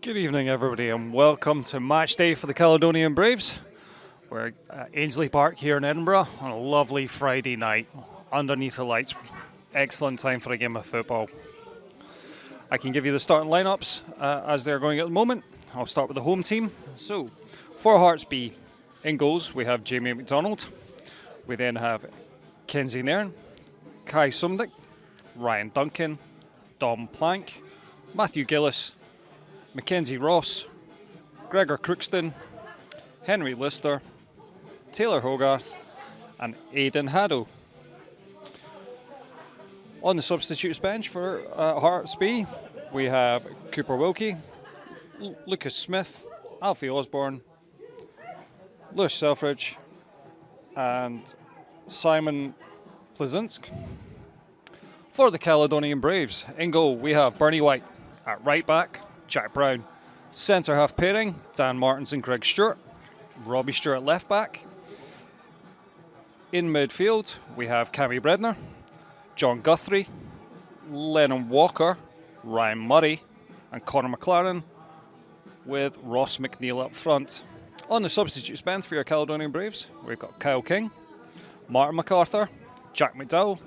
Good evening, everybody, and welcome to match day for the Caledonian Braves. We're at Ainslie Park here in Edinburgh on a lovely Friday night underneath the lights. Excellent time for a game of football. I can give you the starting lineups as they're going at the moment. I'll start with the home team. So, for Hearts B, in goals we have Jamie McDonald. We then have Kenzie Nairn, Kai Sumdick, Ryan Duncan, Dom Plank, Matthew Gillis, Mackenzie Ross, Gregor Crookston, Henry Lister, Taylor Hogarth, and Aidan Haddo. On the substitutes bench for Hearts B, we have Cooper Wilkie, Lucas Smith, Alfie Osborne, Lewis Selfridge, and Simon Plezinsk. For the Caledonian Braves, in goal we have Bernie White. At right back, Jack Brown. Centre half pairing, Dan Martins and Greg Stewart. Robbie Stewart left back. In midfield, we have Cammy Bredner, John Guthrie, Lennon Walker, Ryan Murray, and Connor McLaren, with Ross McNeil up front. On the substitutes bench for your Caledonian Braves, we've got Kyle King, Martin MacArthur, Jack McDowell,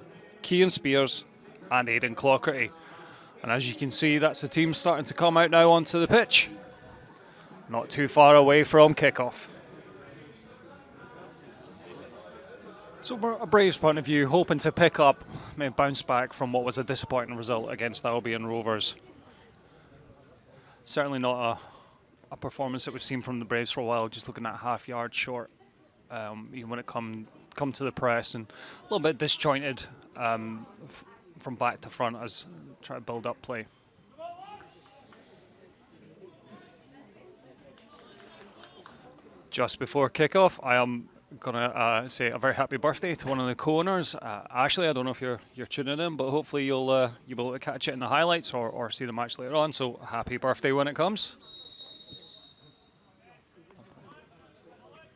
Cian Spears, and Aidan Clockerty. And as you can see, that's the team starting to come out now onto the pitch. Not too far away from kickoff. So from a Braves point of view, hoping to pick up, maybe bounce back from what was a disappointing result against Albion Rovers. Certainly not a performance that we've seen from the Braves for a while, just looking at half yard short. Even when it come to the press, and a little bit disjointed from back to front as try to build up play. Just before kickoff, I am gonna say a very happy birthday to one of the co-owners, Ashley. I don't know if you're tuning in, but hopefully you'll be able to catch it in the highlights or see the match later on. So happy birthday when it comes.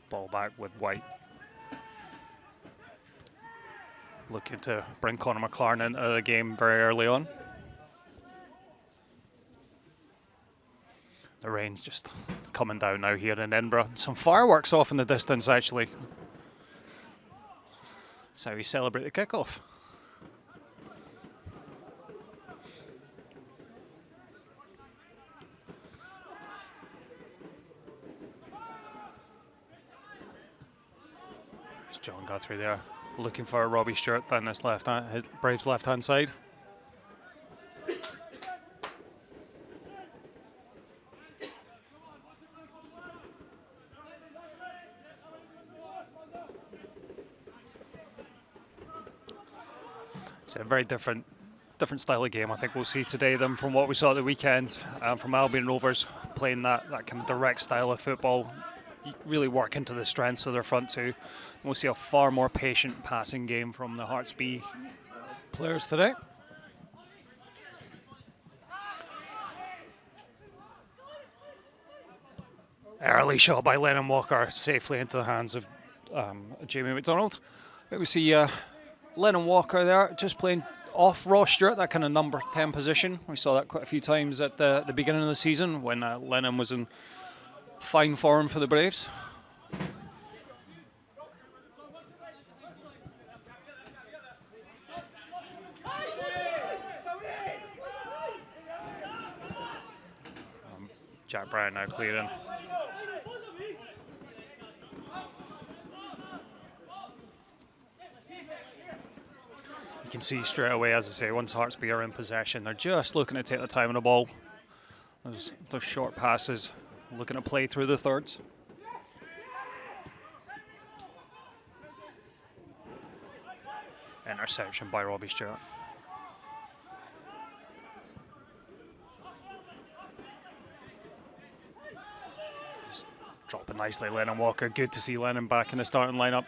Ball back with White. Looking to bring Connor McLaren into the game very early on. The rain's just coming down now here in Edinburgh. Some fireworks off in the distance, actually. That's how we celebrate the kickoff. There's John Guthrie there, looking for Robbie Stewart down this his Braves left-hand side. It's a very different style of game I think we'll see today than from what we saw at the weekend from Albion Rovers, playing that kind of direct style of football, really working to the strengths of their front two. We'll see a far more patient passing game from the Hearts B players today. Early shot by Lennon Walker, safely into the hands of Jamie McDonald. We see Lennon Walker there, just playing off Ross Stewart, that kind of number 10 position. We saw that quite a few times at the beginning of the season when Lennon was in fine form for the Braves. Jack Brown now clearing. You can see straight away, as I say, once Hearts B are in possession, they're just looking to take the time on the ball. Those short passes, looking to play through the thirds. Interception by Robbie Stewart. Just dropping nicely, Lennon Walker. Good to see Lennon back in the starting lineup.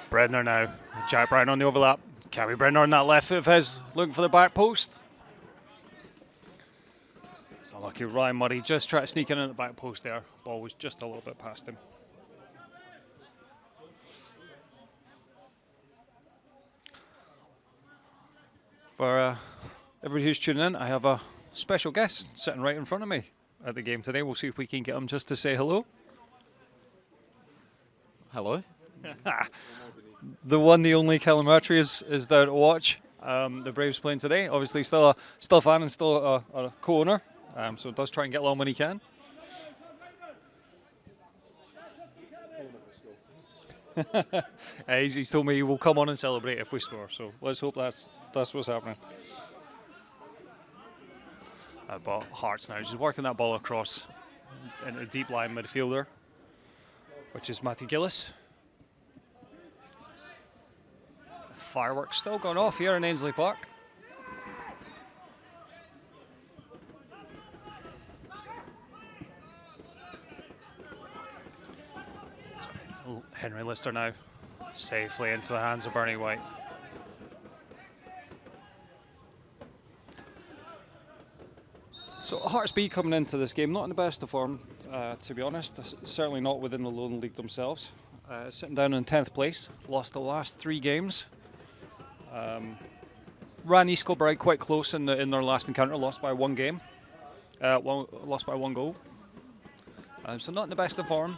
Bredner now, Jack Brown on the overlap. Cammy Bredner on that left foot of his, looking for the back post. It's unlucky. Ryan Murray just tried to sneak in at the back post there. Ball was just a little bit past him. For everybody who's tuning in, I have a special guest sitting right in front of me at the game today. We'll see if we can get him just to say hello. Hello. The one, the only Callum Rattray is there to watch the Braves playing today. Obviously, still a fan and still a co-owner, so does try and get along when he can. He's told me he will come on and celebrate if we score, so let's hope that's what's happening. But Hearts now just working that ball across into a deep line midfielder, which is Matthew Gillis. Fireworks still going off here in Ainslie Park. Henry Lister now safely into the hands of Bernie White. So Hearts B coming into this game not in the best of form, to be honest. Certainly not within the Lowland League themselves. Sitting down in 10th place, lost the last 3 games. Ran East Kilbride quite close in their last encounter, lost by 1 game. Lost by 1 goal. So not in the best of form.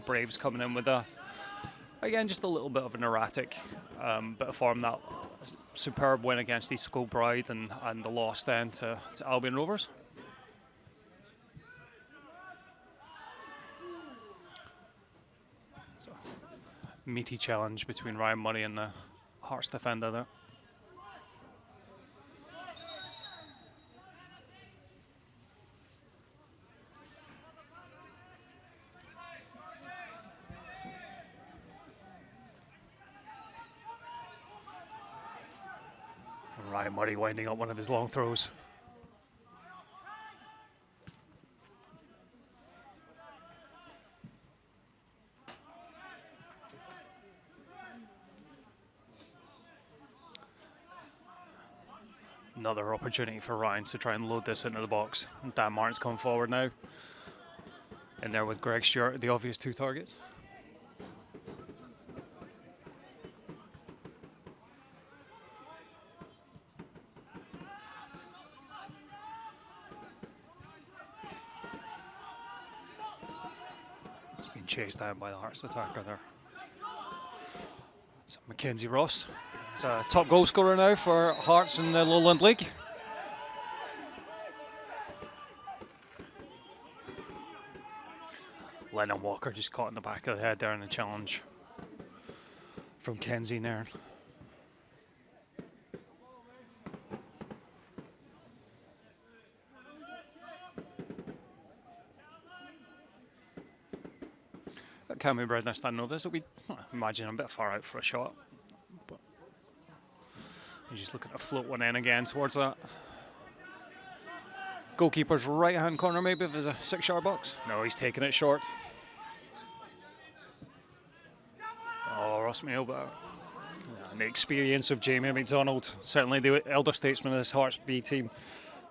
Braves coming in with again, just a little bit of an erratic bit of form. That superb win against East Kilbride and the loss then to Albion Rovers. So, meaty challenge between Ryan Murray and the Hearts defender there. Ryan Murray winding up one of his long throws. Another opportunity for Ryan to try and load this into the box. Dan Martin's come forward now. In there with Greg Stewart, the obvious 2 targets. It's been chased down by the Hearts attacker there. So Mackenzie Ross is a top goal scorer now for Hearts in the Lowland League. Lennon Walker just caught in the back of the head there in the challenge from Kenzie Nairn. Cammy Bredner standing over this will be, I imagine, a bit far out for a shot. But he's just looking to float one in again towards that goalkeeper's right hand corner, maybe, if there's a 6-yard box. No, he's taking it short. Oh, Ross Mayo, but and the experience of Jamie McDonald, certainly the elder statesman of this Hearts B team.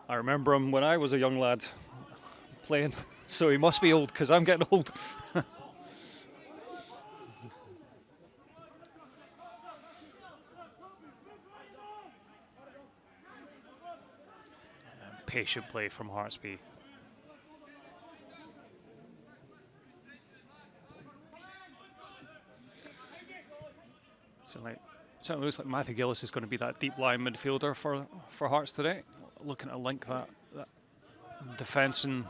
I remember him when I was a young lad playing, so he must be old because I'm getting old. Patient play from Hearts B. Certainly looks like Matthew Gillis is going to be that deep line midfielder for Hearts today, looking to link that defence and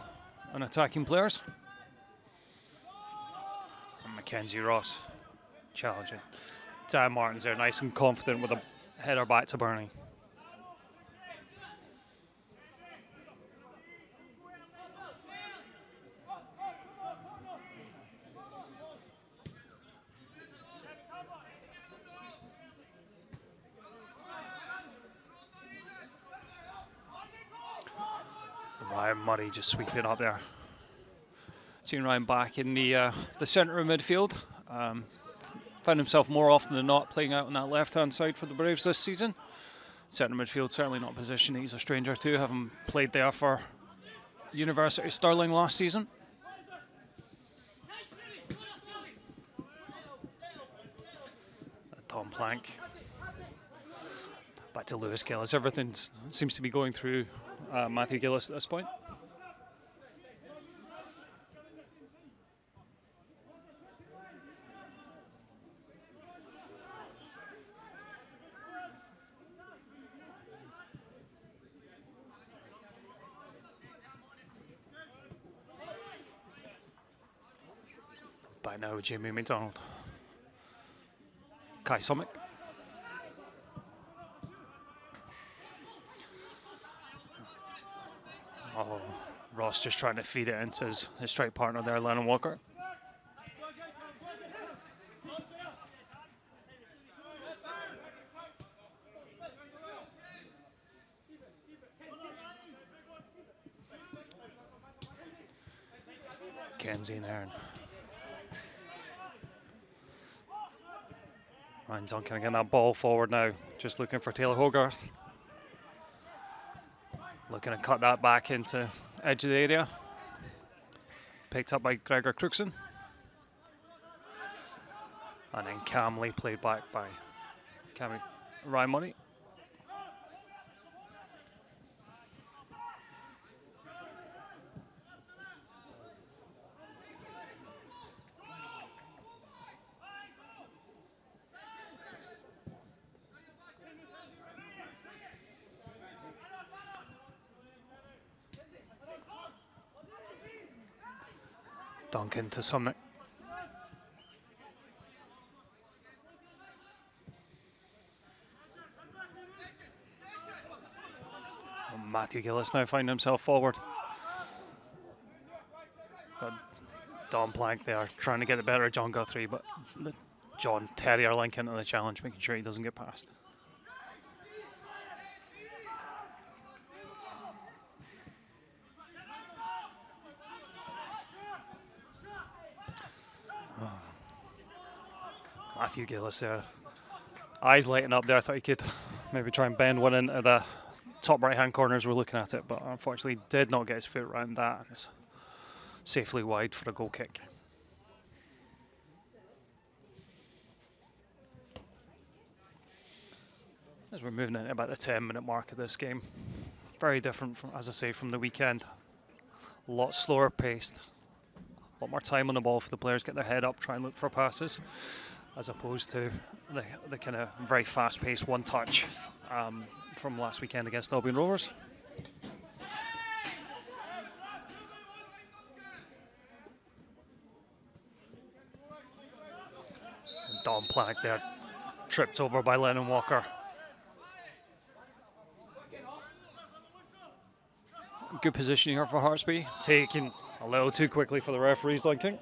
attacking players. And Mackenzie Ross challenging. Dan Martin's there, nice and confident with a header back to Bernie. Ryan Murray just sweeping up there. Seeing Ryan back in the centre of midfield. Found himself more often than not playing out on that left-hand side for the Braves this season. Centre midfield, certainly not a position he's a stranger to, having played there for University of Stirling last season. Tom Plank. Back to Lewis Gillis. Everything seems to be going through Matthew Gillis at this point. By now, Jamie McDonald. Kai Summit. Oh, Ross just trying to feed it into his strike partner there, Lennon Walker. Kenzie and Aaron. Ryan Duncan getting that ball forward now, just looking for Taylor Hogarth. Looking to cut that back into edge of the area. Picked up by Gregor Crookson. And then calmly played back by Ryan Money. Duncan to Sumner. Matthew Gillis now finding himself forward. Got Don Plank there trying to get the better of John Guthrie, but John Terrier link into the challenge, making sure he doesn't get past. Matthew Gillis there. Eyes lighting up there. I thought he could maybe try and bend one into the top right hand corner as we're looking at it, but unfortunately did not get his foot around that, and it's safely wide for a goal kick. As we're moving in about the 10-minute mark of this game. Very different from, as I say, from the weekend. A lot slower paced. A lot more time on the ball for the players, get their head up, try and look for passes, as opposed to the kind of very fast-paced one-touch from last weekend against Albion Rovers. And Don Plank there, tripped over by Lennon Walker. Good position here for Heartsby, taken a little too quickly for the referee's linking.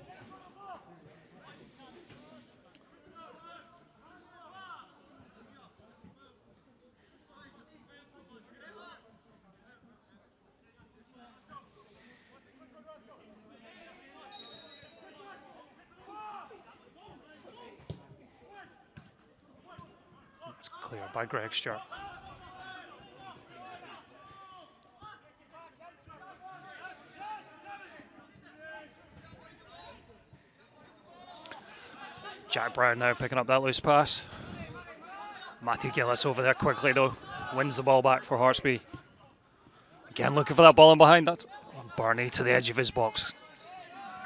It's cleared by Greg Stewart. Jack Brown now picking up that loose pass. Matthew Gillis over there quickly though. Wins the ball back for Heartsby. Again looking for that ball in behind. That's Barney to the edge of his box.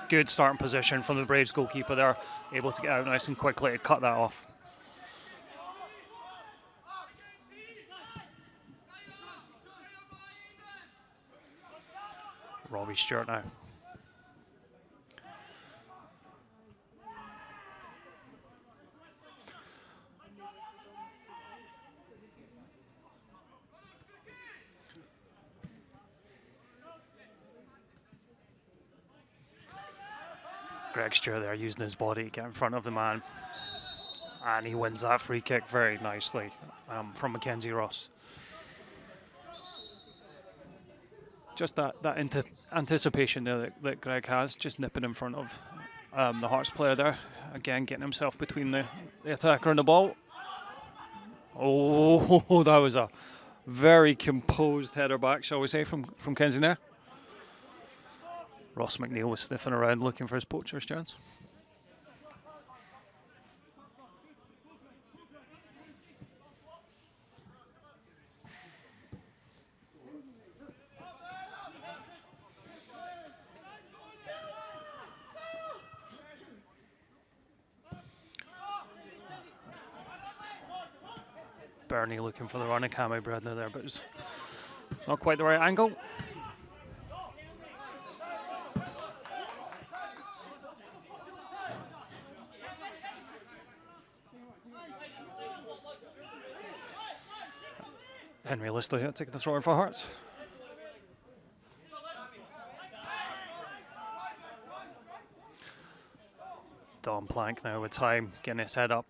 Good starting position from the Braves goalkeeper there. Able to get out nice and quickly to cut that off. Robbie Stewart now. Greg Stewart there using his body to get in front of the man. And he wins that free kick very nicely from Mackenzie Ross. Just that anticipation there that Greg has, just nipping in front of the Hearts player there. Again, getting himself between the attacker and the ball. Oh, that was a very composed header back, shall we say, from Kenzie there. Ross McNeil was sniffing around looking for his poacher's chance. Bernie looking for the run of Cammy Bredner there, but it's not quite the right angle. Henry Lister here taking the throw in for Hearts. Don Plank now with time, getting his head up.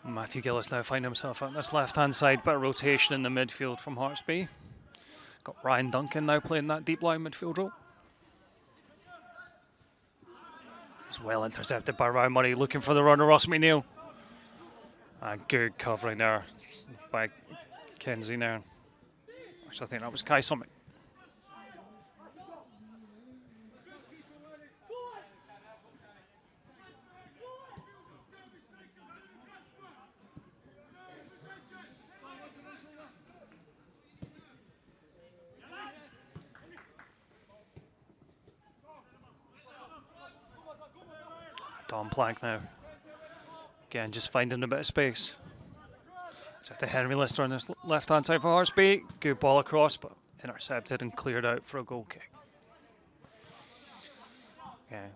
Matthew Gillis now finding himself on this left-hand side, bit of rotation in the midfield from Hearts B. Got Ryan Duncan now playing that deep line midfield role. It's well intercepted by Ryan Murray, looking for the runner, Ross McNeil. And good covering there by Kenzie now. Actually, I think that was Kai Summit. Don Plank now. Again, just finding a bit of space. It's out to Henry Lister on this left-hand side for Hearts B. Good ball across, but intercepted and cleared out for a goal kick. Yeah,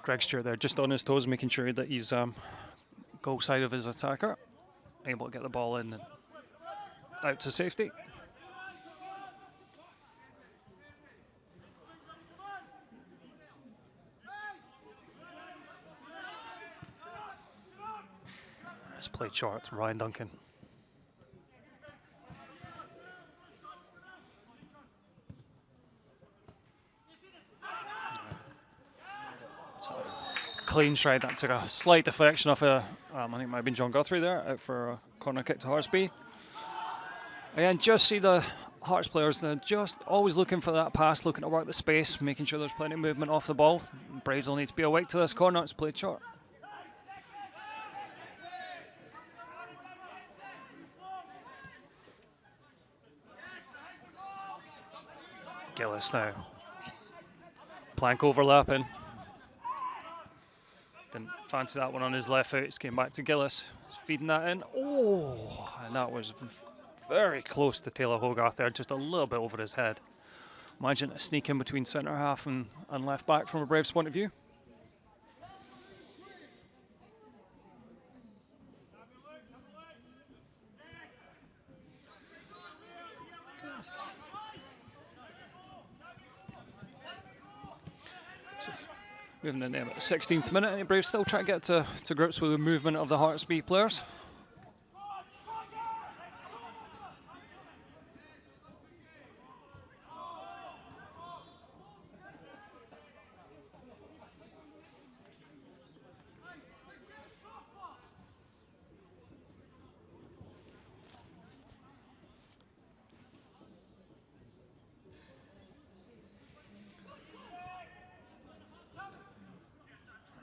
Greg Stewart there just on his toes, making sure that he's goal side of his attacker. Able to get the ball in and out to safety. It's played short to Ryan Duncan. It's a clean stride that took a slight deflection off I think it might have been John Guthrie there, out for a corner kick to Hearts B. Again, just see the Hearts players, they're just always looking for that pass, looking to work the space, making sure there's plenty of movement off the ball. Braves will need to be awake to this corner, it's played short. Gillis now. Plank overlapping. Didn't fancy that one on his left foot. He's came back to Gillis. He's feeding that in. Oh, and that was very close to Taylor Hogarth there, just a little bit over his head. Imagine a sneak in between centre half and left back from a Braves point of view. Moving in there at the 16th minute, and the Braves still trying to get to grips with the movement of the Hearts B players.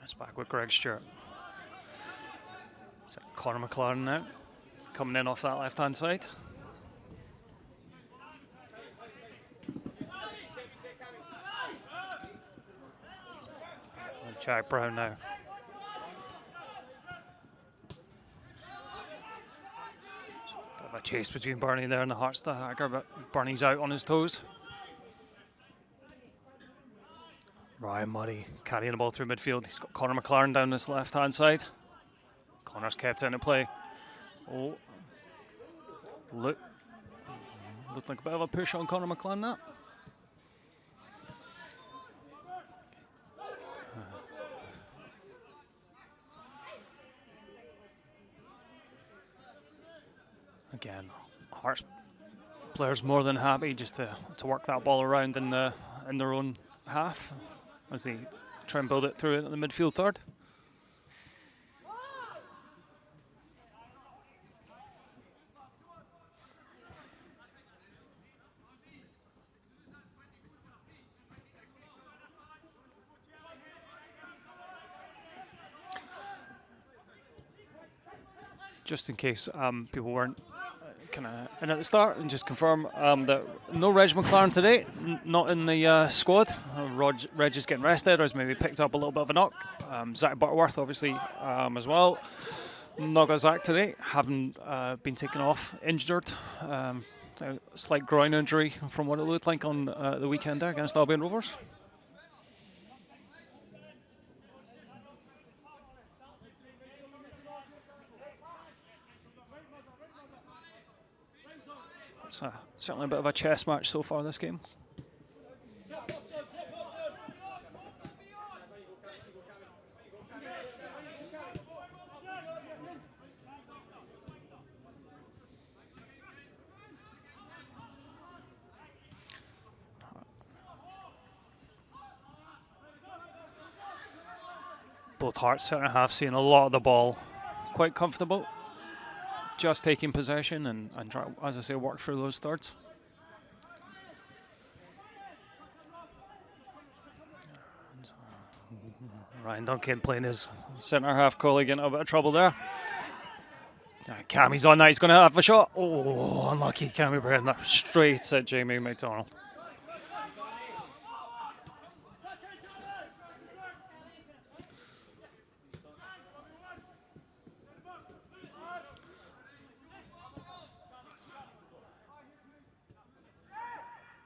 It's back with Greg Stewart. So Conor McLaren now, coming in off that left-hand side. And Jack Brown now. Bit of a chase between Bernie there and the Hearts attacker, but Bernie's out on his toes. Ryan Murray carrying the ball through midfield. He's got Conor McLaren down this left-hand side. Conor's kept it into play. Oh, looked like a bit of a push on Conor McLaren, that. Again, Hearts players more than happy just to work that ball around in their own half as they try and build it through it in the midfield third. Just in case people weren't kind of in at the start and just confirm that no Reg McLaren today, not in the squad. Reg is getting rested or has maybe picked up a little bit of a knock. Zach Butterworth obviously as well. Not got Zach today, having been taken off injured. A slight groin injury from what it looked like on the weekend there against Albion Rovers. It's certainly a bit of a chess match so far this game. Both Hearts centre half seeing a lot of the ball, quite comfortable, just taking possession and try, as I say, work through those thirds. Ryan Duncan playing his centre half colleague in a bit of trouble there. Cammy's on that, he's going to have a shot. Oh, unlucky Cammy Brendan, straight at Jamie McDonald.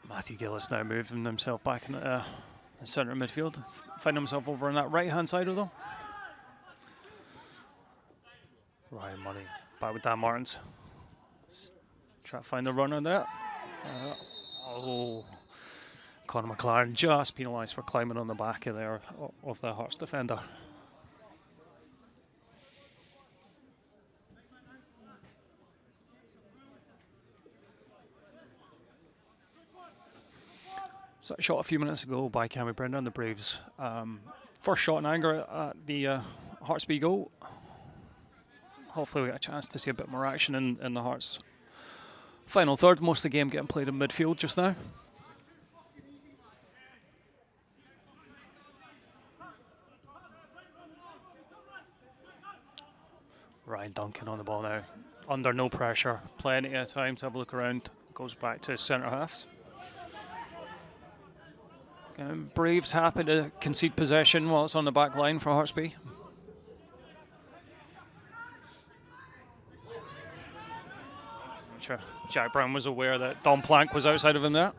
Matthew Gillis now moving himself back into the centre of midfield, finding himself over on that right-hand side of them. Ryan Money back with Dan Martins. Try to find the runner there. Conor McLaren just penalised for climbing on the back of the Hearts defender. So shot a few minutes ago by Cammy Brendan, the Braves. First shot in anger at the Hearts B goal. Hopefully we get a chance to see a bit more action in the Hearts final third. Most of the game getting played in midfield just now. Ryan Duncan on the ball now. Under no pressure. Plenty of time to have a look around. Goes back to centre halves. Braves happy to concede possession while it's on the back line for Hearts B. I'm sure Jack Brown was aware that Don Plank was outside of him there.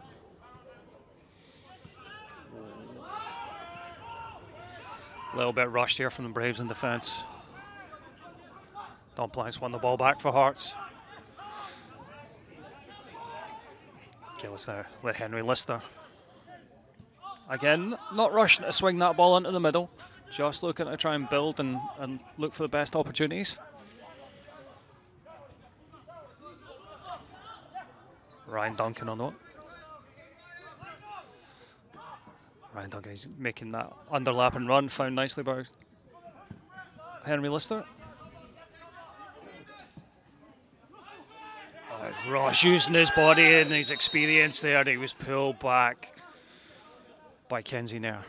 A little bit rushed here from the Braves in defence. Don Plank's won the ball back for Hearts. Gillis now with Henry Lister. Again, not rushing to swing that ball into the middle, just looking to try and build and look for the best opportunities. Ryan Duncan on that. Ryan Duncan is making that underlapping run, found nicely by Henry Lister. Ross using his body and his experience there. He was pulled back by Kenzie Nair.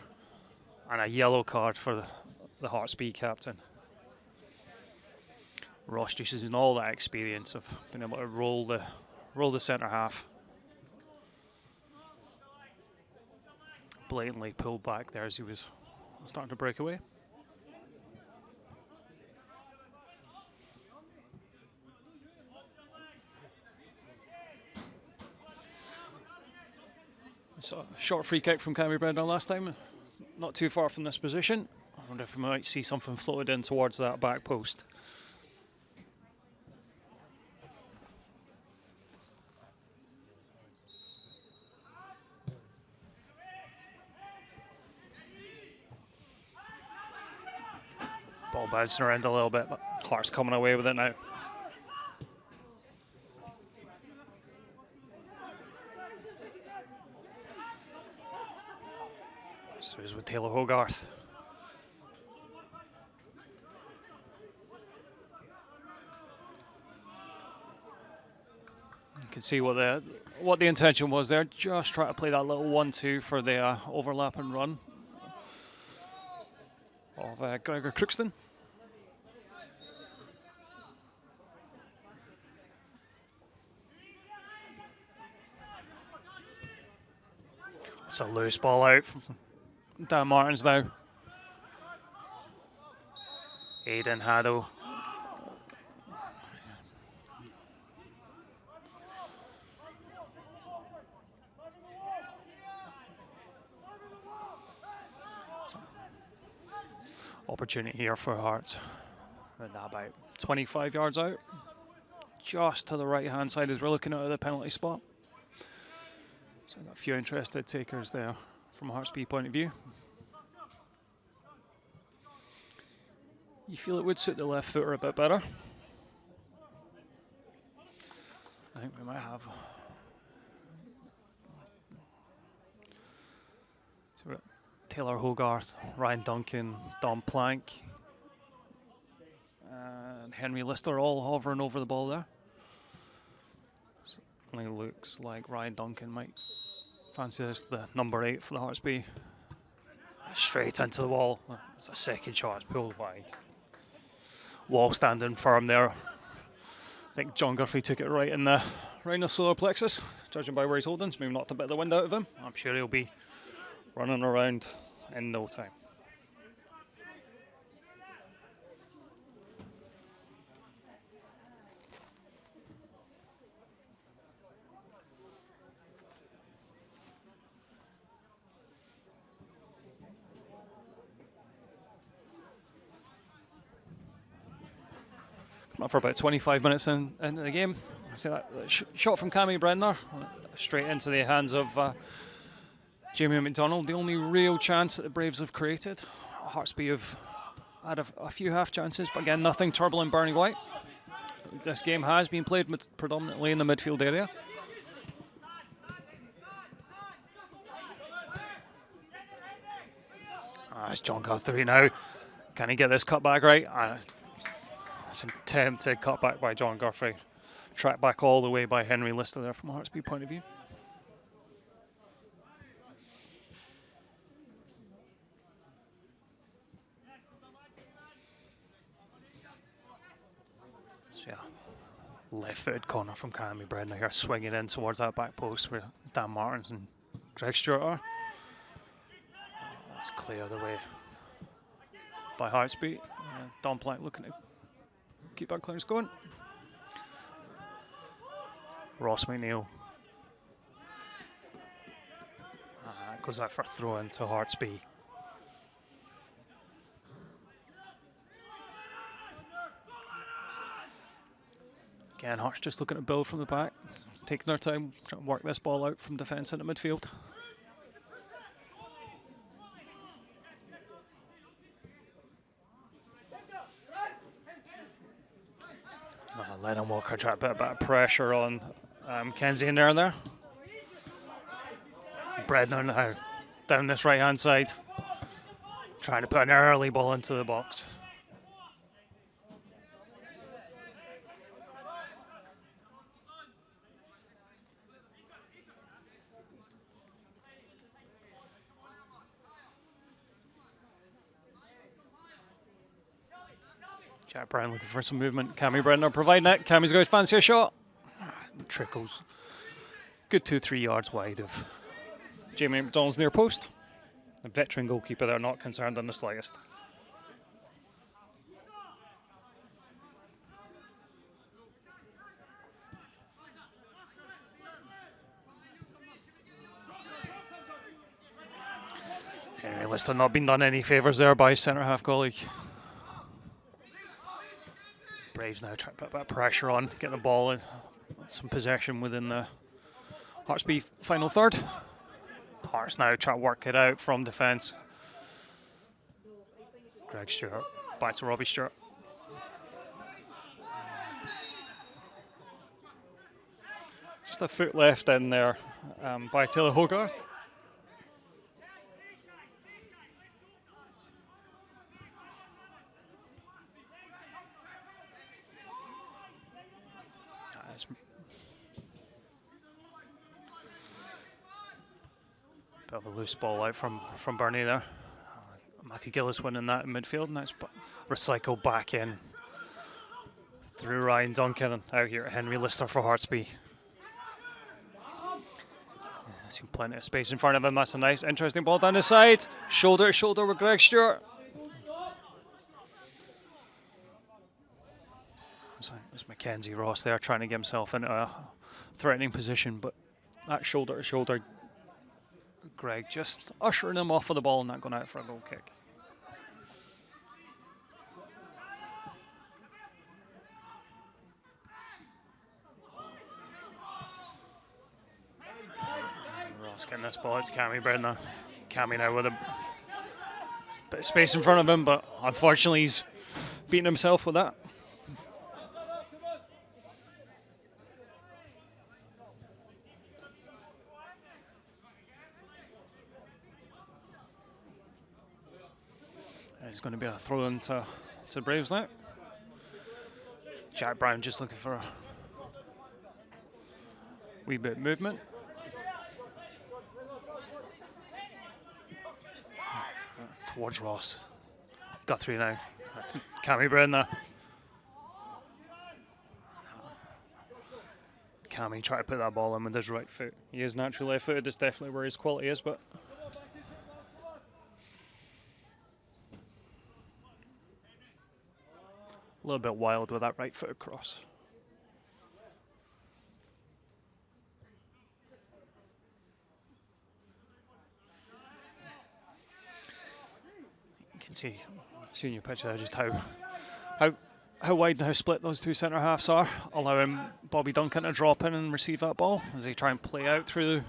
And a yellow card for the Hearts B captain. Ross just using all that experience of being able to roll the centre half. Blatantly pulled back there as he was starting to break away. So a short free kick from Cammy Brendan last time, not too far from this position. I wonder if we might see something floated in towards that back post. Ball bouncing around a little bit, but Hearts coming away with it now. So he's with Taylor Hogarth. You can see what the intention was there. Just try to play that little 1-2 for the overlap and run of Gregor a loose ball out from Dan Martins now. Aidan Haddo. Opportunity here for Hearts. About 25 yards out. Just to the right hand side as we're looking at the penalty spot. So got a few interested takers there from a Hearts B point of view. You feel it would suit the left footer a bit better. I think we might have. So we've got Taylor Hogarth, Ryan Duncan, Dom Plank, and Henry Lister all hovering over the ball there. Certainly looks like Ryan Duncan might fancy this, the number 8 for the Hearts B. Straight into the wall. It's a second shot, it's pulled wide. Wall standing firm there. I think John Guthrie took it right in the solar plexus, judging by where he's holding. So maybe knocked a bit of the wind out of him. I'm sure he'll be running around in no time. For about 25 minutes into the game. I see that shot from Cammy Brenner straight into the hands of Jamie McDonald. The only real chance that the Braves have created. Hearts B have had a few half chances, but again, nothing turbulent burning white. This game has been played predominantly in the midfield area. It's John Guthrie now. Can he get this cut back right? It's an attempted cutback by John Guthrie. Tracked back all the way by Henry Lister there from a Hearts B point of view. So yeah, left-footed corner from Cammy Brenner here, swinging in towards that back post where Dan Martins and Greg Stewart are. That's clear the way by Hearts B. Don Plank looking to keep that clearance going. Ross McNeil. Goes out for a throw into Hearts B. Again, Hearts just looking to build from the back, taking their time, trying to work this ball out from defence into midfield. Lennon Walker trying to put a bit of pressure on Kenzie in there. Bredner now down this right hand side, trying to put an early ball into the box. Jack Brown looking for some movement. Cammy Brenner providing it. Cammy's going to fancy a shot. Trickles. Good 2-3 yards wide of Jamie McDonald's near post. A veteran goalkeeper there, not concerned in the slightest. Henry Lister not been done any favours there by centre half colleague. Braves now trying to put a bit of pressure on, get the ball in, some possession within the Hearts B final third. Hearts now try to work it out from defence. Greg Stewart, back to Robbie Stewart. Just a foot left in there by Taylor Hogarth. Bit of a loose ball out from Bernie there. Matthew Gillis winning that in midfield. Nice recycle back in through Ryan Duncan and out here Henry Lister for Hearts B. See plenty of space in front of him. That's a nice, interesting ball down the side. Shoulder to shoulder with Greg Stewart. There's Mackenzie Ross there trying to get himself into a threatening position, but that shoulder to shoulder, Greg just ushering him off of the ball and not going out for a goal kick. Ross getting this ball. It's Cammy Brenner. Cammy now with a bit of space in front of him, but unfortunately he's beating himself with that. It's going to be a throw in to Braves now. Jack Brown just looking for a wee bit of movement. Towards Ross. Got through now. That's Cammy Brown there. Cammy trying to put that ball in with his right foot. He is naturally left-footed. That's definitely where his quality is, but a little bit wild with that right foot cross. You can see in your picture there just how wide and how split those two centre halves are, allowing Bobby Duncan to drop in and receive that ball as they try and play out through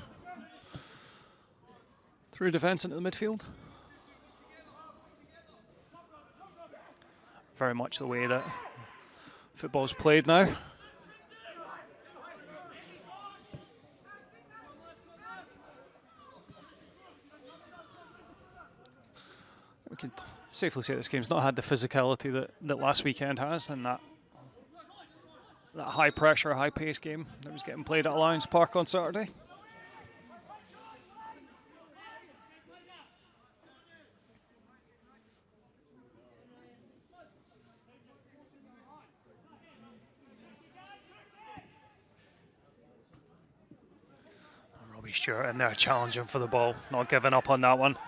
defence into the midfield. Very much the way that football's played now. We can safely say this game's not had the physicality that last weekend has, and that high pressure, high pace game that was getting played at Ainslie Park on Saturday. Stewart in there challenging for the ball, not giving up on that one.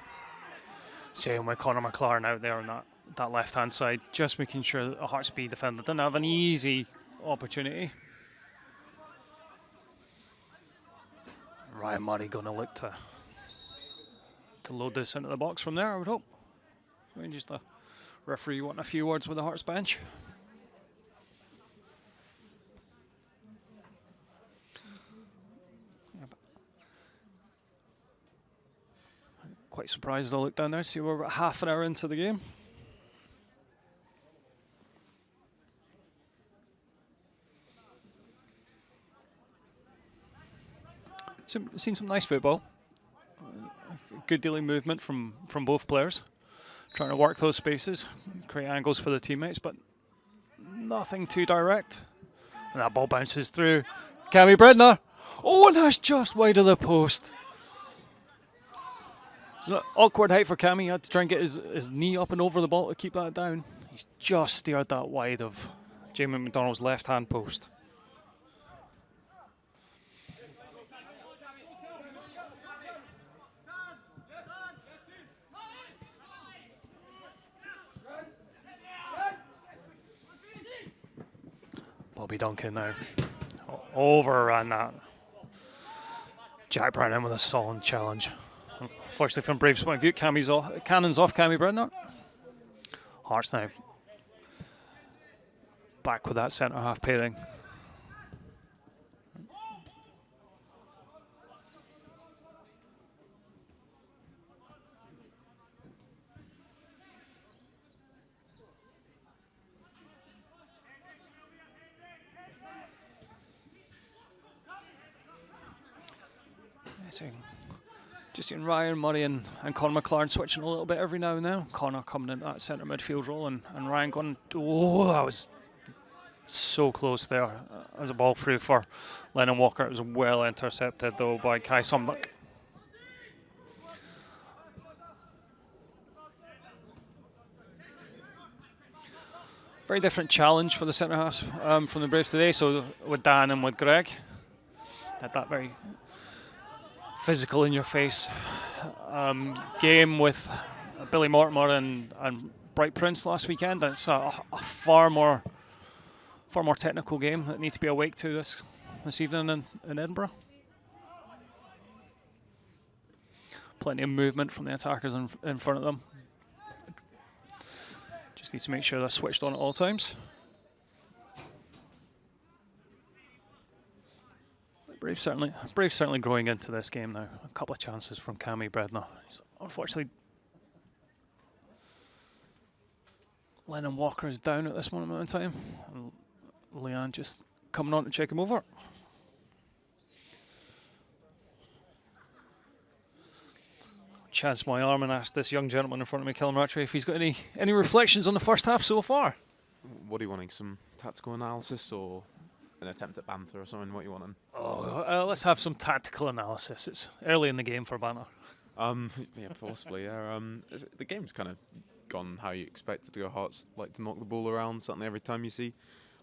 Same with Conor McLaren out there on that left hand side, just making sure that the Hearts B defender didn't have an easy opportunity. Ryan Murray going to look to load this into the box from there, I would hope. I mean, just a referee wanting a few words with the Hearts bench. Quite surprised I look down there, see we're about half an hour into the game. Seen some nice football. Good dealing movement from both players. Trying to work those spaces, create angles for the teammates, but nothing too direct. And that ball bounces through. Cammy Brenner. Oh, and that's just wide of the post. It's an awkward height for Cammy. He had to try and get his knee up and over the ball to keep that down. He's just steered that wide of Jamie McDonald's left-hand post. Bobby Duncan now overran that. Jack Brown in with a solid challenge. Unfortunately, from Braves' point of view, cannon's off Cammy Brenner. Hearts now back with that centre half pairing. Just seeing Ryan Murray and Conor McLaren switching a little bit every now and then. Conor coming into that centre midfield role and Ryan going, oh, that was so close there. As a ball through for Lennon Walker. It was well intercepted though by Kai Sumbuck. Very different challenge for the centre halves from the Braves today. So with Dan and with Greg, had that very physical in your face game with Billy Mortimer and Bright Prince last weekend, and it's a far more technical game that need to be awake to this evening in Edinburgh. Plenty of movement from the attackers in front of them. Just need to make sure they're switched on at all times. Braves certainly growing into this game now. A couple of chances from Cammy Bredner. Unfortunately, Lennon Walker is down at this moment in time. And Leanne just coming on to check him over. Chance my arm and asked this young gentleman in front of me, Killen Rattray, if he's got any reflections on the first half so far. What are you wanting? Some tactical analysis or an attempt at banter or something? What are you wanting? Let's have some tactical analysis. It's early in the game for banter. Yeah, possibly. Yeah. The game's kind of gone how you expect it to go. Hearts like to knock the ball around. Certainly, every time you see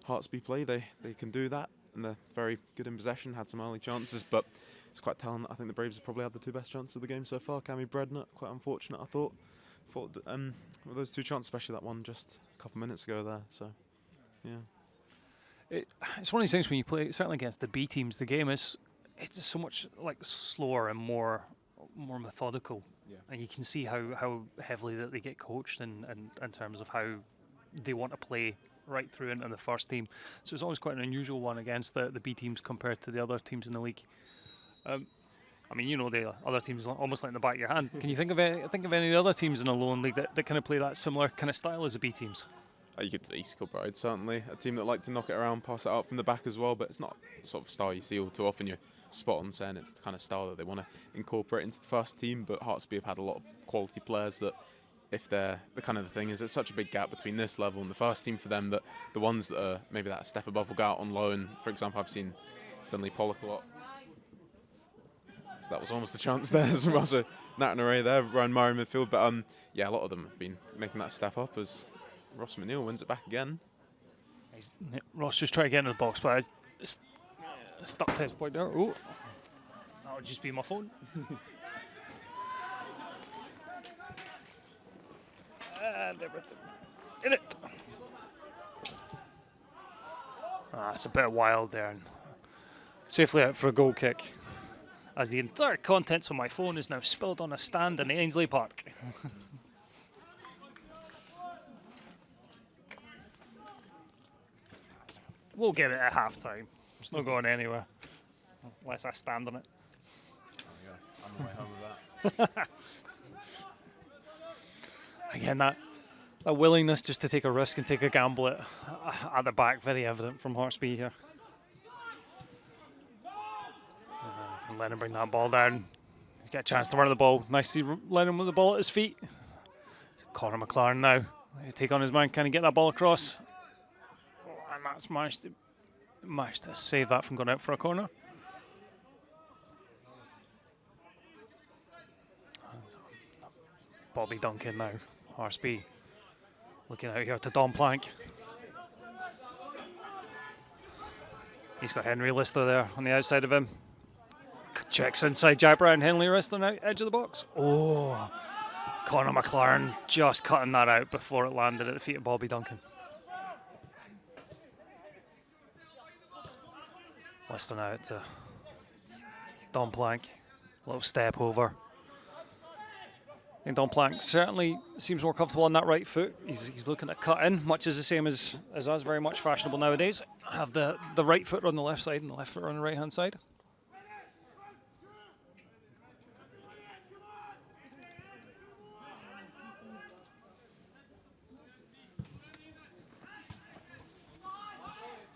Heartsby play, they can do that, and they're very good in possession. Had some early chances, but it's quite telling. I think the Braves have probably had the two best chances of the game so far. Cammy Bredner, quite unfortunate, I thought. With those two chances, especially that one just a couple of minutes ago there. So, yeah. It's one of these things when you play, certainly against the B teams, the game it's so much like slower and more methodical. Yeah. And you can see how heavily that they get coached in terms of how they want to play right through into the first team. So it's always quite an unusual one against the B teams compared to the other teams in the league. I mean, you know, the other teams almost like in the back of your hand. Can you think of any other teams in the Lowland League that kind of play that similar kind of style as the B teams? You could East Kilbride, certainly. A team that like to knock it around, pass it out from the back as well, but it's not sort of style you see all too often. You're spot on saying it's the kind of style that they want to incorporate into the first team, but Heartsby have had a lot of quality players that if they're the kind of the thing is there's such a big gap between this level and the first team for them that the ones that are maybe that step above will go out on loan. For example, I've seen Finlay Pollock a lot. So that was almost a chance there. There's also Nat and Array there, Ryan Murray midfield, but yeah, a lot of them have been making that step up as Ross McNeil wins it back again. Ross just tried to get into the box, but I stuck to his point there. Oh, that would just be my phone. And everything in it. It's a bit wild there. And safely out for a goal kick, as the entire contents of my phone is now spilled on a stand in the Ainslie Park. We'll get it at half time. It's not going anywhere unless I stand on it. I'm on my way home with that. Again, that willingness just to take a risk and take a gamble at the back, very evident from Heartsby here. And Lennon bring that ball down. Get a chance to run the ball. Nice to see Lennon with the ball at his feet. Conor McLaren now. Take on his man, can he get that ball across? And that's managed to save that from going out for a corner. Bobby Duncan now. Heartsby looking out here to Don Plank. He's got Henry Lister there on the outside of him. Checks inside Jack Brown. Henry Lister now, edge of the box. Oh, Conor McLaren just cutting that out before it landed at the feet of Bobby Duncan. Lister now to Don Plank. Little step over. I think Don Plank certainly seems more comfortable on that right foot. He's looking to cut in, much as the same as us, very much fashionable nowadays. Have the right foot on the left side and the left foot on the right hand side.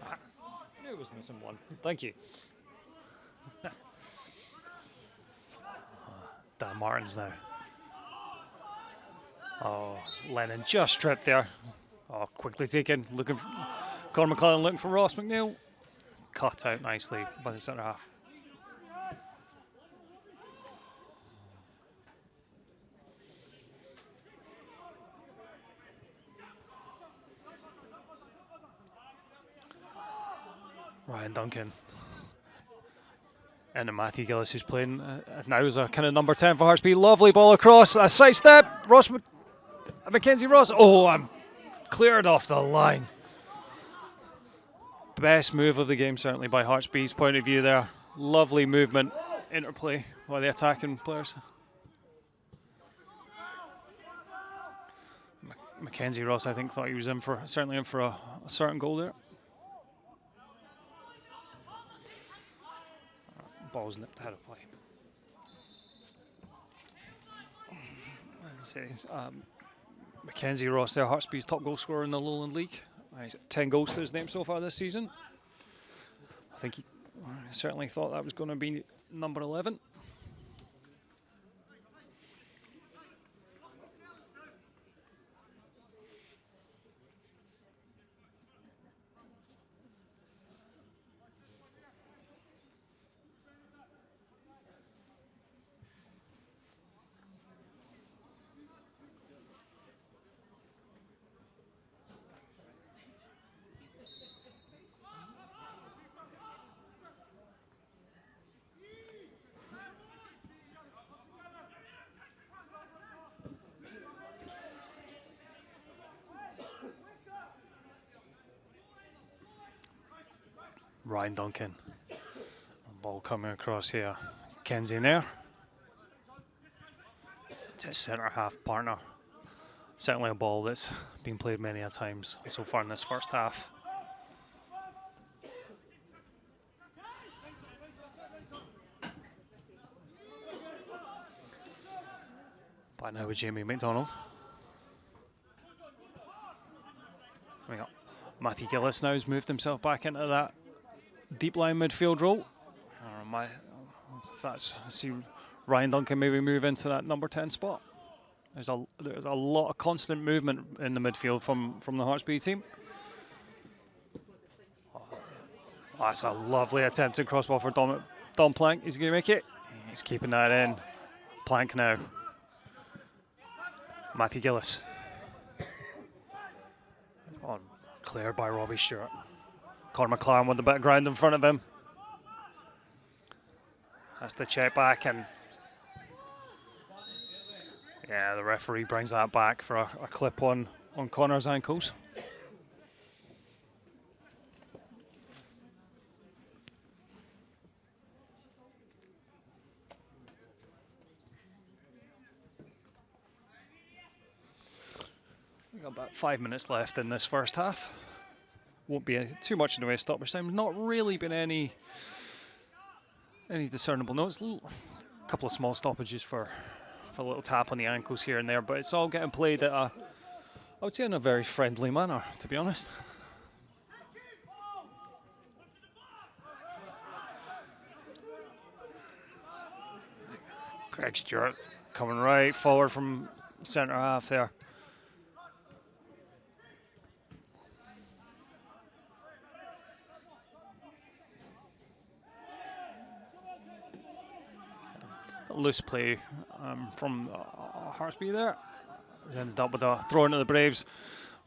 I knew it was missing one. Thank you. Dan Martins now. Oh, Lennon just stripped there. Oh, quickly taken. Looking for Conor McLaren, looking for Ross McNeil. Cut out nicely by the centre half. Ryan Duncan. And then Matthew Gillis, who's playing now as a kind of number 10 for Heartsby. Lovely ball across, a side step. Mackenzie Ross. Oh, I'm cleared off the line. Best move of the game, certainly, by Heartsby's point of view there. Lovely movement, interplay by the attacking players. Mackenzie Ross, I think, thought he was certainly in for a certain goal there. Ball's nipped out of play. Let's see. Mackenzie Ross there, Heartsby's top goal scorer in the Lowland League. He's got 10 goals to his name so far this season. I think he certainly thought that was going to be number 11. Ryan Duncan. Ball coming across here. Kenzie Nair. It's his centre half partner. Certainly a ball that's been played many a times so far in this first half. Back now with Jamie McDonald. We got Matthew Gillis now has moved himself back into that deep line midfield role. I see Ryan Duncan maybe move into that number 10 spot. There's a lot of constant movement in the midfield from the Heartsby team. Oh, that's a lovely attempted crossball for Dom Plank. Is he going to make it? He's keeping that in. Plank now. Matthew Gillis. Oh, cleared by Robbie Stewart. Conor McLaren with a bit of ground in front of him. Has to check back, and yeah, the referee brings that back for a clip on Conor's ankles. We've got about 5 minutes left in this first half. Won't be too much in the way of stoppage time. Not really been any discernible notes. A couple of small stoppages for a little tap on the ankles here and there, but it's all getting played at I would say in a very friendly manner, to be honest. Greg Stewart coming right forward from centre half there. Loose play from Heartsby there. He's ended up with a throw into the Braves.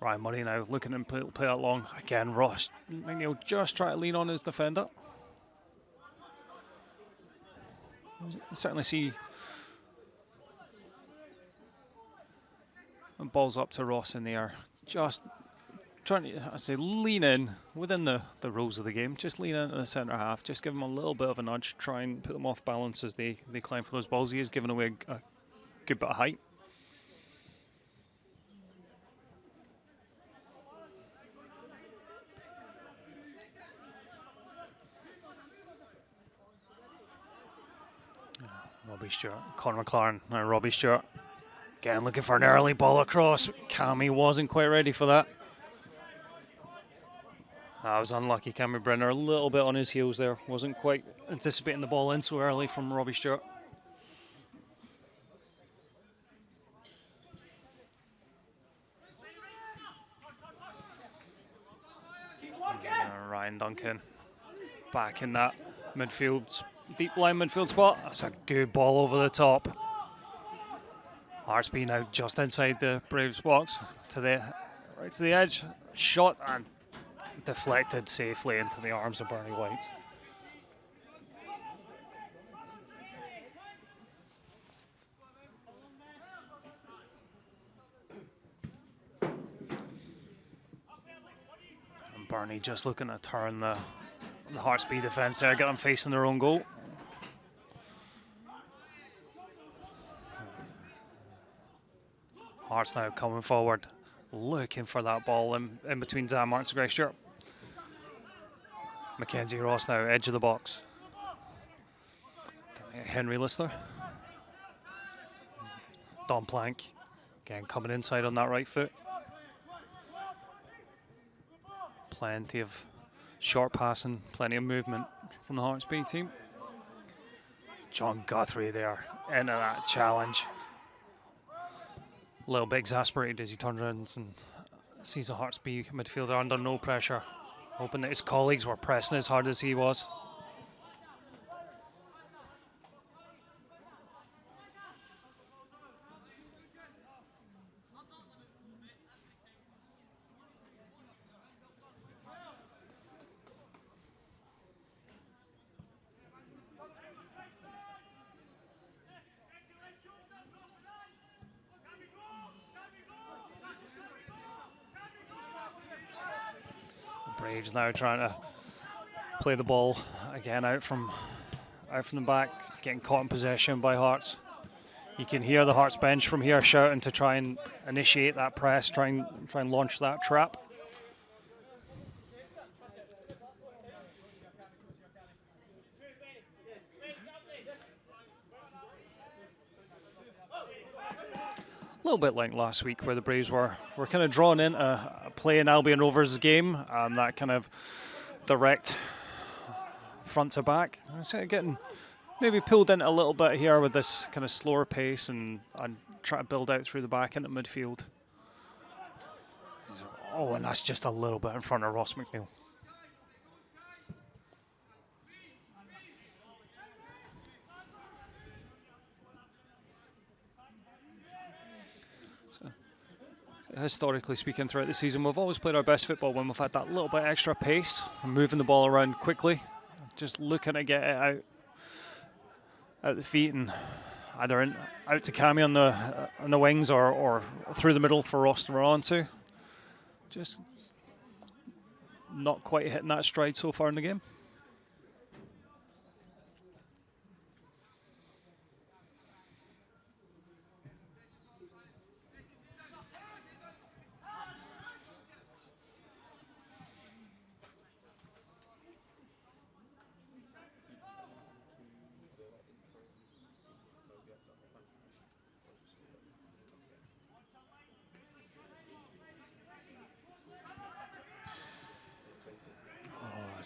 Ryan Murray now looking to play that long. Again, Ross McNeil just trying to lean on his defender. You certainly see balls up to Ross in the air. Just trying to, I'd say, lean in within the rules of the game. Just lean into the centre half. Just give them a little bit of a nudge. Try and put them off balance as they climb for those balls. He is giving away a good bit of height. Robbie Stewart, Conor McLaren, now Robbie Stewart. Again, looking for an early ball across. Cammy wasn't quite ready for that. That was unlucky. Cammy Brenner a little bit on his heels there. Wasn't quite anticipating the ball in so early from Robbie Stewart. Ryan Duncan back in that midfield, deep line midfield spot. That's a good ball over the top. Heartsby now just inside the Braves box right to the edge. Shot and deflected safely into the arms of Bernie White. Burnley just looking to turn the Hearts B defence there, get them facing their own goal. Hearts now coming forward, looking for that ball in between Dan Martins and Greg Stewart. Mackenzie Ross now, edge of the box. Henry Lister. Don Plank, again coming inside on that right foot. Plenty of short passing, plenty of movement from the Hearts B team. John Guthrie there, into that challenge. A little bit exasperated as he turns around and sees the Hearts B midfielder under no pressure, hoping that his colleagues were pressing as hard as he was. Braves now trying to play the ball again out from the back, getting caught in possession by Hearts. You can hear the Hearts bench from here shouting to try and initiate that press, try and launch that trap. A little bit like last week where the Braves were kind of drawn into a play in Albion Rovers' game, that kind of direct front to back. So getting maybe pulled in a little bit here with this kind of slower pace and try to build out through the back into midfield. Oh, and that's just a little bit in front of Ross McNeil. Historically speaking, throughout the season, we've always played our best football when we've had that little bit extra pace, moving the ball around quickly, just looking to get it out the feet and either out to Cammy on the wings or through the middle for Ross to run onto. Just not quite hitting that stride so far in the game.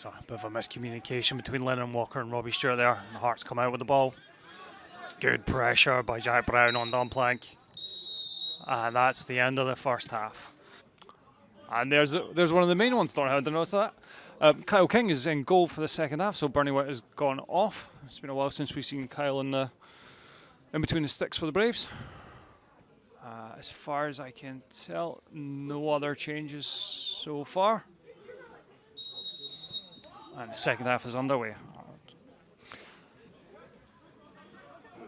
A bit of a miscommunication between Lennon Walker and Robbie Stewart there. The Hearts come out with the ball. Good pressure by Jack Brown on Don Plank. And that's the end of the first half. And there's one of the main ones, don't know how to notice that. Kyle King is in goal for the second half, so Bernie Witt has gone off. It's been a while since we've seen Kyle in between the sticks for the Braves. As far as I can tell, no other changes so far. And the second half is underway.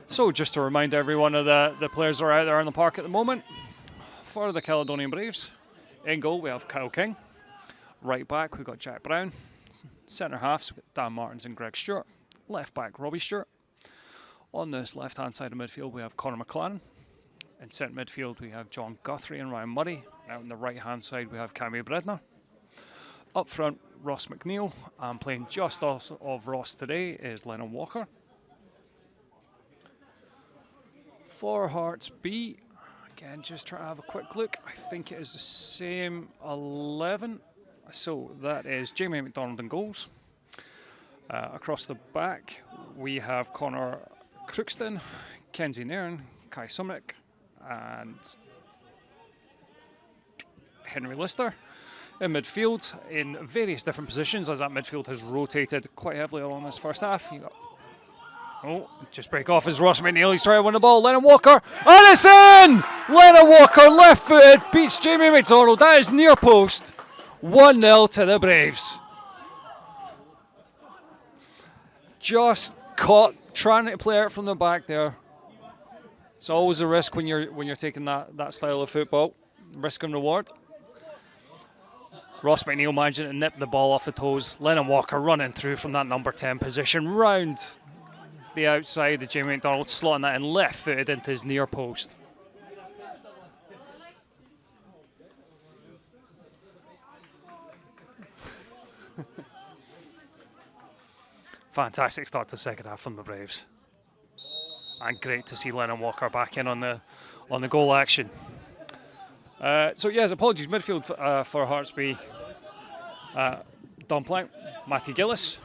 So just to remind everyone of the players that are out there in the park at the moment. For the Caledonian Braves, in goal we have Kyle King. Right back we've got Jack Brown. Centre halves we've got Dan Martins and Greg Stewart. Left back Robbie Stewart. On this left hand side of midfield we have Conor McLaren. In centre midfield we have John Guthrie and Ryan Murray. Out on the right hand side we have Cammy Bredner. Up front, Ross McNeil, and playing just off of Ross today is Lennon Walker. For Hearts B, again, just try to have a quick look. I think it is the same 11. So that is Jamie McDonald in goals. Across the back, we have Connor Crookston, Kenzie Nairn, Kai Sumnick, and Henry Lister. In midfield, in various different positions, as that midfield has rotated quite heavily along this first half. Just break off is Ross McNeil. He's trying to win the ball. Lennon Walker, and it's in! Lennon Walker, left-footed, beats Jamie McDonald. That is near post. 1-0 to the Braves. Just caught trying to play out from the back there. It's always a risk when you're taking that style of football. Risk and reward. Ross McNeil managing to nip the ball off the toes. Lennon Walker running through from that number 10 position, round the outside of Jamie McDonald, slotting that in left-footed into his near post. Fantastic start to the second half from the Braves. And great to see Lennon Walker back in on the goal action. So yes, apologies. Midfield for Heartsby. Don Plank, Matthew Gillis,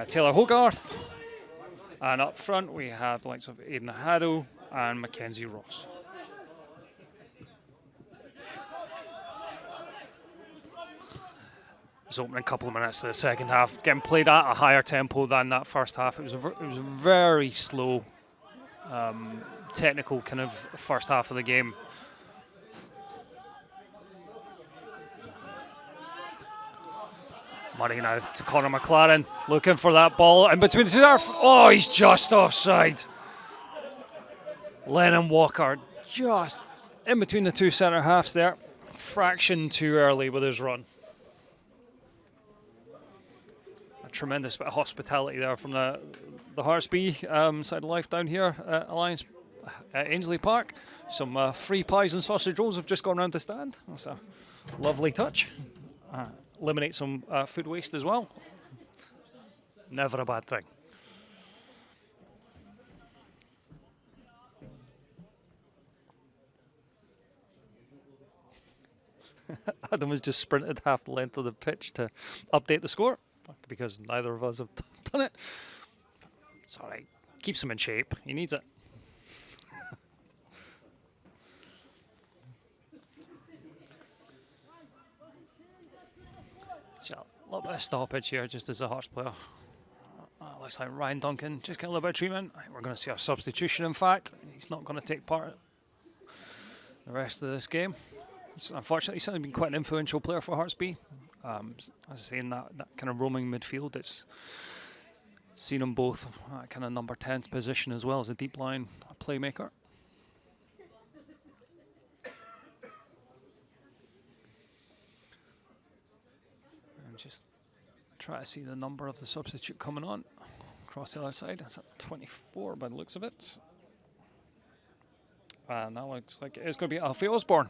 Taylor Hogarth, and up front we have the likes of Aidan Haddo and Mackenzie Ross. This opening couple of minutes of the second half, getting played at a higher tempo than that first half. It was a very slow, technical kind of first half of the game. Money now to Conor McLaren, looking for that ball in between the two. Oh, he's just offside. Lennon Walker just in between the two centre halves there. Fraction too early with his run. A tremendous bit of hospitality there from the Heartsby side of life down here at Alliance at Ainslie Park. Some free pies and sausage rolls have just gone round the stand. That's a lovely touch. Eliminate some food waste as well. Never a bad thing. Adam has just sprinted half the length of the pitch to update the score because neither of us have done it. It's all right. Keeps him in shape. He needs it. A little bit of stoppage here just as a Hearts player. Looks like Ryan Duncan just getting a little bit of treatment. We're going to see a substitution, in fact. He's not going to take part the rest of this game. Unfortunately, he's certainly been quite an influential player for Heartsby. As I say, in that kind of roaming midfield, it's seen him both kind of number 10 position as well as a deep line playmaker. Just try to see the number of the substitute coming on across the other side. It's at 24 by the looks of it. And that looks like it's going to be Alfie Osborne.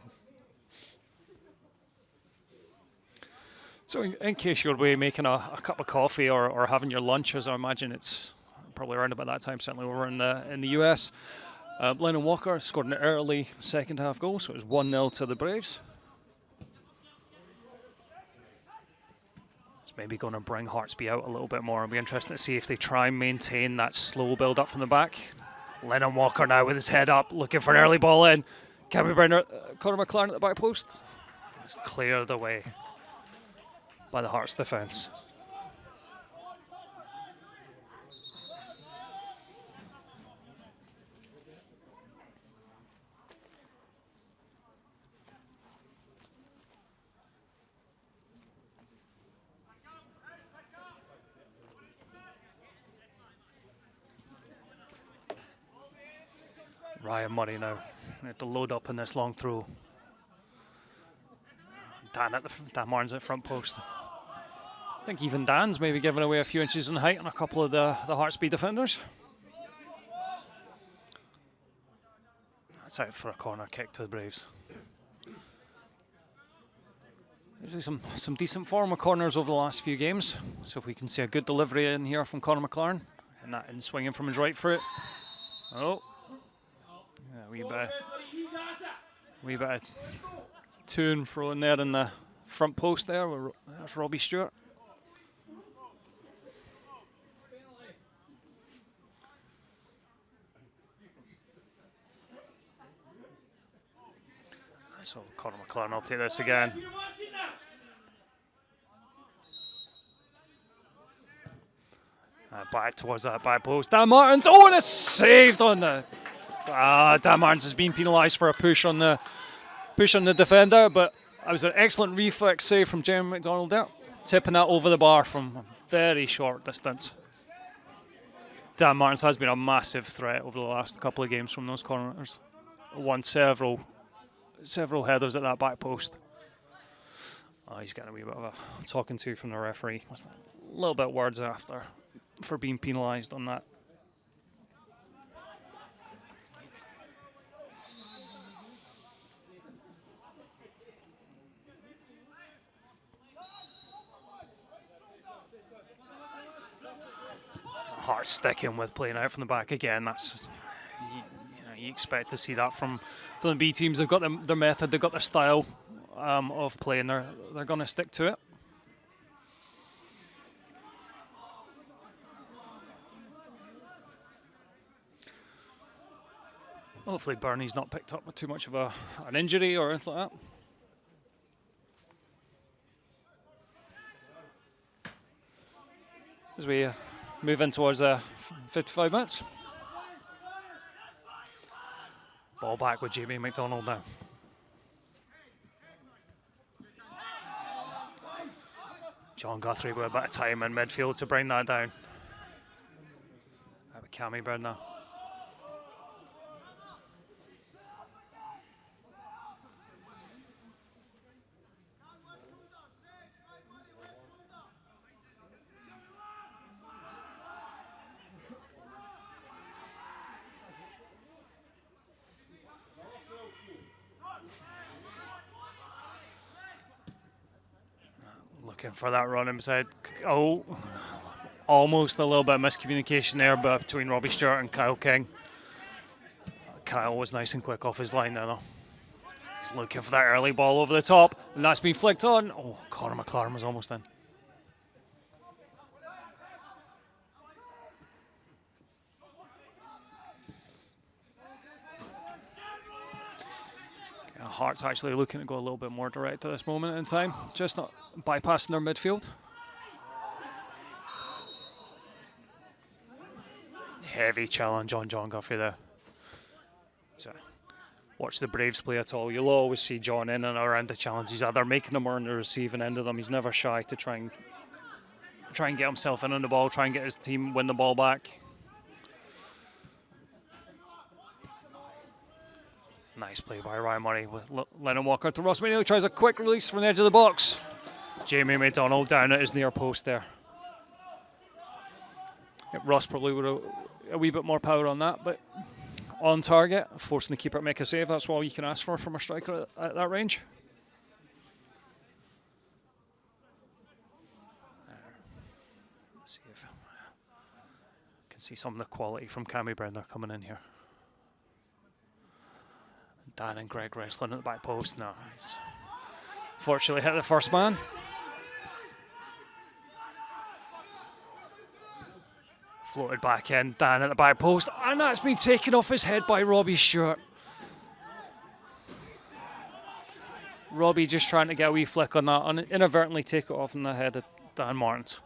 So in case you're away making a cup of coffee or having your lunch, as I imagine it's probably around about that time, certainly over in the US, Lennon Walker scored an early second half goal, so it was 1-0 to the Braves. Maybe going to bring Heartsby out a little bit more. It'll be interesting to see if they try and maintain that slow build up from the back. Lennon Walker now with his head up, looking for an early ball in. Can we bring Conor McLaren at the back post? It's cleared away by the Hearts defence. Ryan Murray now. Need to load up in this long throw. Dan Martin's at front post. I think even Dan's maybe giving away a few inches in height on a couple of the Heartsby defenders. That's out for a corner kick to the Braves. Usually some decent form of corners over the last few games. So if we can see a good delivery in here from Conor McLaren, and that in swinging from his right foot. Oh. Yeah, wee bit of to and fro in there in the front post there. There's Robbie Stewart. So Conor McLaren will take this again. Back towards that back post. Dan Martins. Oh, and it's saved on the. Dan Martins has been penalised for a push on the defender, but it was an excellent reflex save from Jamie McDonald there, tipping that over the bar from a very short distance. Dan Martins has been a massive threat over the last couple of games from those corners. Won several headers at that back post. Oh, he's getting a wee bit of a talking to from the referee. A little bit words after for being penalised on that. Hearts sticking with playing out from the back again. That's you expect to see that from the B teams. They've got their method, they've got their style of playing. They're going to stick to it. Hopefully Bernie's not picked up with too much of an injury or anything like that. As we move in towards 55 minutes. Ball back with Jamie McDonald now. John Guthrie with a bit of time in midfield to bring that down. Out with Cammy Brown now. Looking for that run inside. Oh, almost a little bit of miscommunication there between Robbie Stewart and Kyle King. Kyle was nice and quick off his line there, though. He's looking for that early ball over the top, and that's been flicked on. Oh, Conor McLaren was almost in. Hearts actually looking to go a little bit more direct at this moment in time, just not bypassing their midfield. Heavy challenge on John Guthrie there. So, watch the Braves play at all. You'll always see John in and around the challenge. He's either making them or on the receiving end of them. He's never shy to try and get himself in on the ball, try and get his team win the ball back. Nice play by Ryan Murray with Lennon Walker to Ross McNeil. Tries a quick release from the edge of the box. Jamie McDonald down at his near post there. Ross probably would have a wee bit more power on that, but on target, forcing the keeper to make a save. That's all you can ask for from a striker at that range. Let's see if I can see some of the quality from Cammy Brown there coming in here. Dan and Greg wrestling at the back post. No, he's fortunately hit the first man. Floated back in, Dan at the back post, and that's been taken off his head by Robbie Stewart. Robbie just trying to get a wee flick on that and inadvertently take it off in the head of Dan Martins.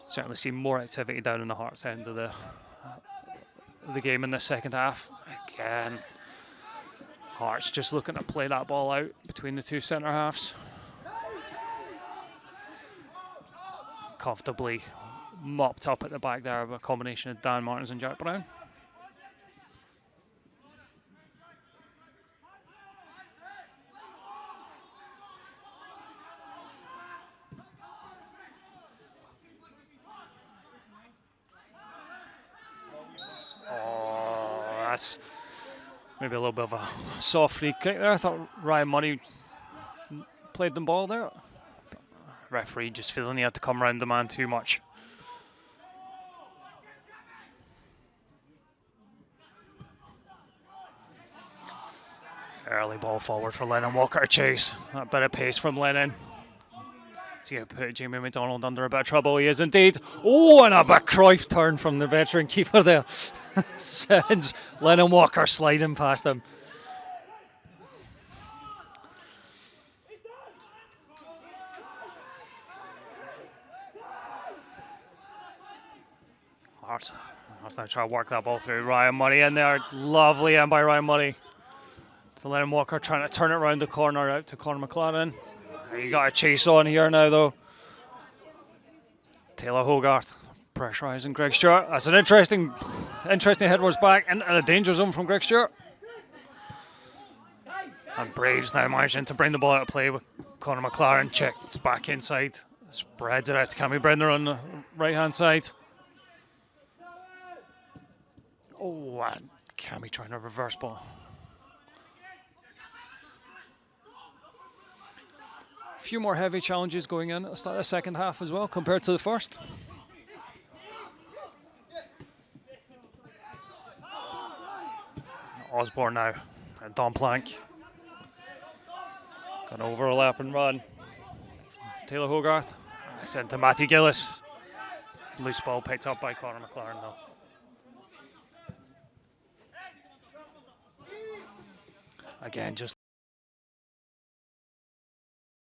Certainly seen more activity down in the Hearts end of the game in the second half. Again, Hearts just looking to play that ball out between the two centre halves. Comfortably mopped up at the back there with a combination of Dan Martins and Jack Brown. That's maybe a little bit of a soft free kick there. I thought Ryan Murray played the ball there. But referee just feeling he had to come round the man too much. Early ball forward for Lennon Walker to chase. A bit of pace from Lennon. So you put Jamie McDonald under a bit of trouble. He is indeed. Oh, and a bit Cruyff turn from the veteran keeper there. Sends Lennon Walker sliding past him. Hearts now try to work that ball through. Ryan Murray in there. Lovely in by Ryan Murray. To Lennon Walker trying to turn it around the corner out to Conor McLaren. You got a chase on here now, though. Taylor Hogarth pressurising Greg Stewart. That's an interesting headwards back into the danger zone from Greg Stewart. And Braves now managing to bring the ball out of play with Conor McLaren. Checked back inside. Spreads it out to Cammy Brenner on the right-hand side. Oh, and Cammy trying to reverse ball. A few more heavy challenges going in at the start of the second half as well compared to the first. Osborne now and Don Plank. Going to overlap and run. Taylor Hogarth. Sent to Matthew Gillis. Loose ball picked up by Conor McLaren though. Again, just